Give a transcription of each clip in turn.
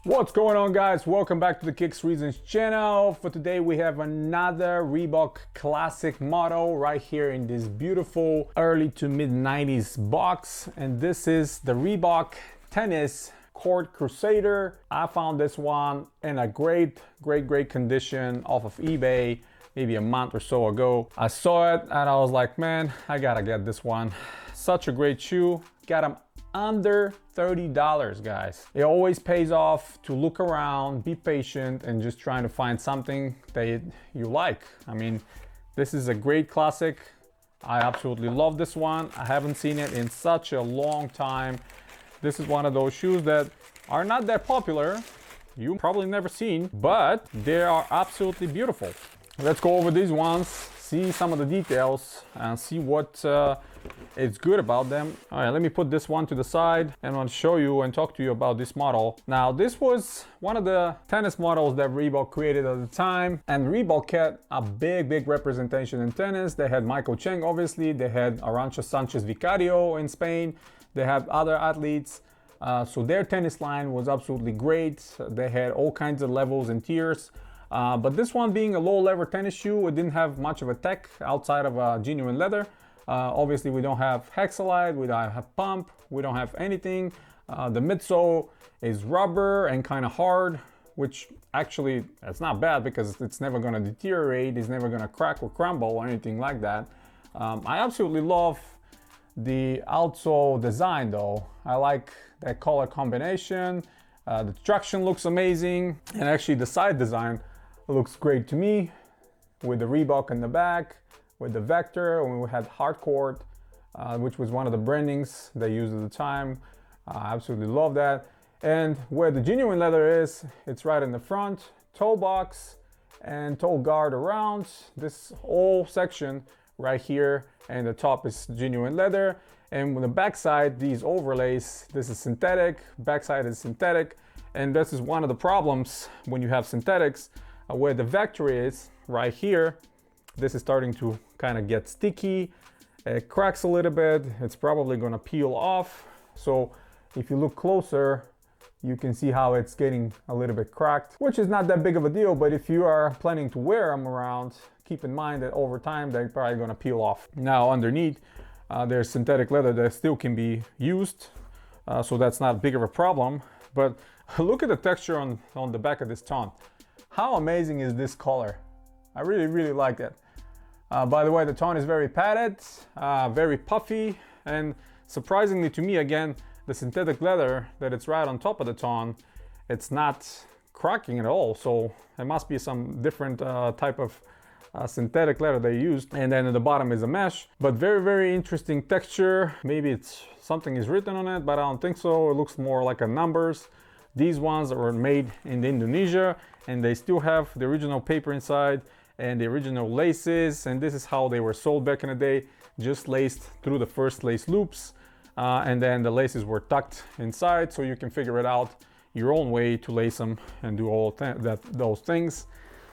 What's going on, guys? Welcome back to the Kicks Reasons channel. For today we have another Reebok classic model right here in this beautiful early to mid 90s box, and this is the Reebok tennis Court Crusader. I found this one in a great condition off of eBay maybe a month or so ago. I saw it and I was like, man, I gotta get this one. Such a great shoe. Got them under $30, guys. It always pays off to look around, be patient, and just trying to find something that you like. I mean, this is a great classic. I absolutely love this one. I haven't seen it in such a long time. This is one of those shoes that are not that popular. You probably never seen, but they are absolutely beautiful. Let's go over these ones, see some of the details, and see what is good about them. All right, let me put this one to the side and I'll show you and talk to you about this model. Now, this was one of the tennis models that Reebok created at the time, and Reebok had a big representation in tennis. They had Michael Chang, obviously. They had Arantxa Sanchez Vicario in Spain. They had other athletes. So their tennis line was absolutely great. They had all kinds of levels and tiers. But this one being a low-level tennis shoe, it didn't have much of a tech outside of genuine leather. Obviously, we don't have hexalite, we don't have pump, we don't have anything. The midsole is rubber and kind of hard, which actually, it's not bad because it's never going to deteriorate, it's never going to crack or crumble or anything like that. I absolutely love the outsole design though. I like that color combination. The traction looks amazing, and actually the side design looks great to me, with the Reebok in the back, with the vector, and we had hardcourt, which was one of the brandings they used at the time. I absolutely love that. And where the genuine leather is, it's right in the front, toe box and toe guard around. This whole section right here, and the top is genuine leather. And with the backside, these overlays, this is synthetic, backside is synthetic. And this is one of the problems when you have synthetics, where the vector is right here. This is starting to kind of get sticky. It cracks a little bit. It's probably going to peel off. So if you look closer, you can see how it's getting a little bit cracked, which is not that big of a deal. But if you are planning to wear them around, keep in mind that over time, they're probably going to peel off. Now underneath, there's synthetic leather that still can be used. So that's not big of a problem. But look at the texture on the back of this tone. How amazing is this color? I really like it. By the way, the tone is very padded, very puffy, and surprisingly to me, again, the synthetic leather that it's right on top of the tone, it's not cracking at all. So it must be some different type of synthetic leather they used. And then at the bottom is a mesh, but very interesting texture. Maybe it's something is written on it, but I don't think so. It looks more like a numbers. These ones were made in Indonesia, and they still have the original paper inside and the original laces, and this is how they were sold back in the day, just laced through the first lace loops, and then the laces were tucked inside, so you can figure it out your own way to lace them and do all those things.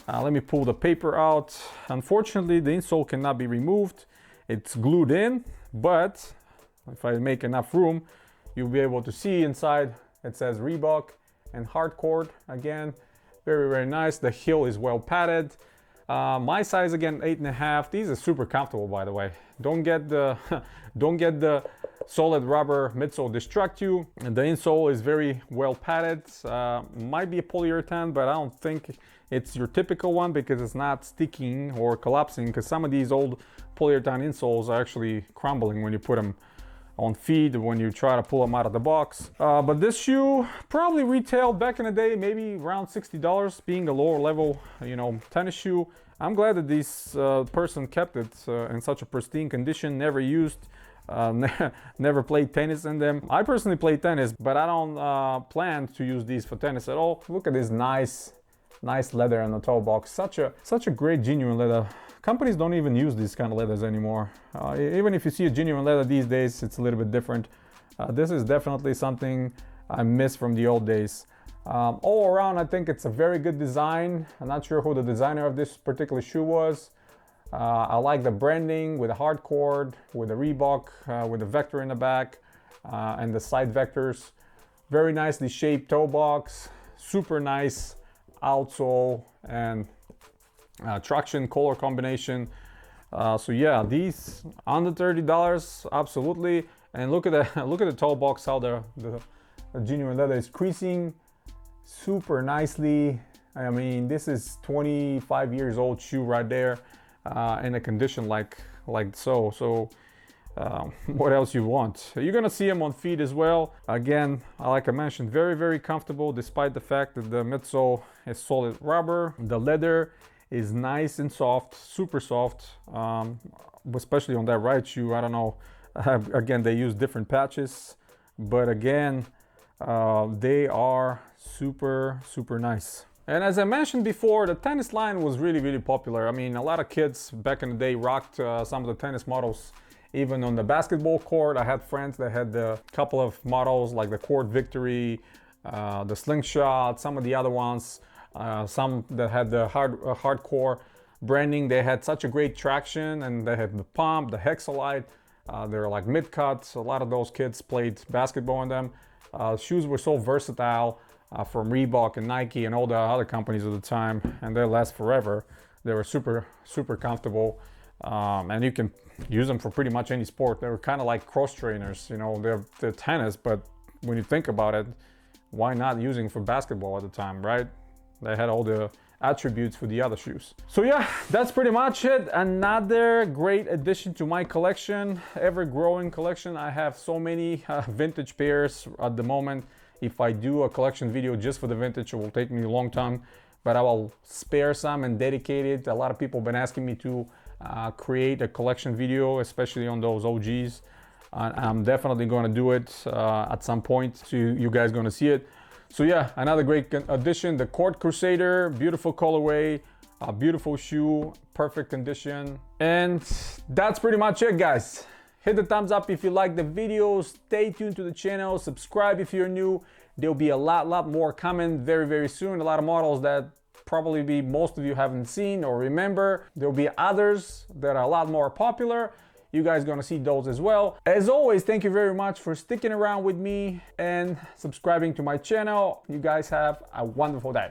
Let me pull the paper out. Unfortunately, the insole cannot be removed. It's glued in, but if I make enough room, you'll be able to see inside. It says Reebok and hardcourt again. Very nice. The heel is well padded. My size again, 8.5. These are super comfortable, by the way. Don't get the solid rubber midsole distract you. And the insole is very well padded. Might be a polyurethane, but I don't think it's your typical one because it's not sticking or collapsing, because some of these old polyurethane insoles are actually crumbling when you put them on feed, when you try to pull them out of the box. But this shoe probably retailed back in the day maybe around $60, being a lower level, tennis shoe. I'm glad that this person kept it in such a pristine condition, never used, never played tennis in them. I personally play tennis, but I don't plan to use these for tennis at all. Look at this nice leather on the toe box. Such a great genuine leather. Companies don't even use these kind of leathers anymore. Even if you see a genuine leather these days, it's a little bit different. This is definitely something I miss from the old days. All around, I think it's a very good design. I'm not sure who the designer of this particular shoe was. I like the branding with the hardcourt, with the Reebok, with the vector in the back, and the side vectors. Very nicely shaped toe box, super nice outsole and traction color combination. So yeah, these under $30, absolutely. And look at the look at the toe box, how the genuine leather is creasing super nicely. I mean, this is 25 years old shoe right there, in a condition like so. So what else you want? You're gonna see them on feet as well. Again, like I mentioned, very comfortable, despite the fact that the midsole is solid rubber. The leather is nice and soft, super soft, especially on that right shoe. I don't know, again, they use different patches, but again, they are super nice. And as I mentioned before, the tennis line was really popular. I mean, a lot of kids back in the day rocked some of the tennis models. Even on the basketball court, I had friends that had a couple of models like the Court Victory, the Slingshot, some of the other ones, some that had the hardcore branding. They had such a great traction, and they had the pump, the Hexalite. They're like mid-cuts. A lot of those kids played basketball in them. Shoes were so versatile, from Reebok and Nike and all the other companies at the time, and they last forever. They were super comfortable, and you can use them for pretty much any sport. They were kind of like cross trainers, you know. They're tennis, but when you think about it, why not using for basketball at the time, right? They had all the attributes for the other shoes. So yeah, that's pretty much it. Another great addition to my collection, ever growing collection. I have so many vintage pairs at the moment. If I do a collection video just for the vintage, it will take me a long time, but I will spare some and dedicate it. A lot of people have been asking me to create a collection video, especially on those OGs. I'm definitely going to do it at some point, so you guys going to see it. So yeah, another great addition, the Court Crusader, beautiful colorway, a beautiful shoe, perfect condition. And that's pretty much it, guys. Hit the thumbs up if you like the video, stay tuned to the channel, subscribe if you're new. There'll be a lot more coming very soon. A lot of models that probably most of you haven't seen or remember. There'll be others that are a lot more popular. You guys gonna see those as well. As always, thank you very much for sticking around with me and subscribing to my channel. You guys have a wonderful day.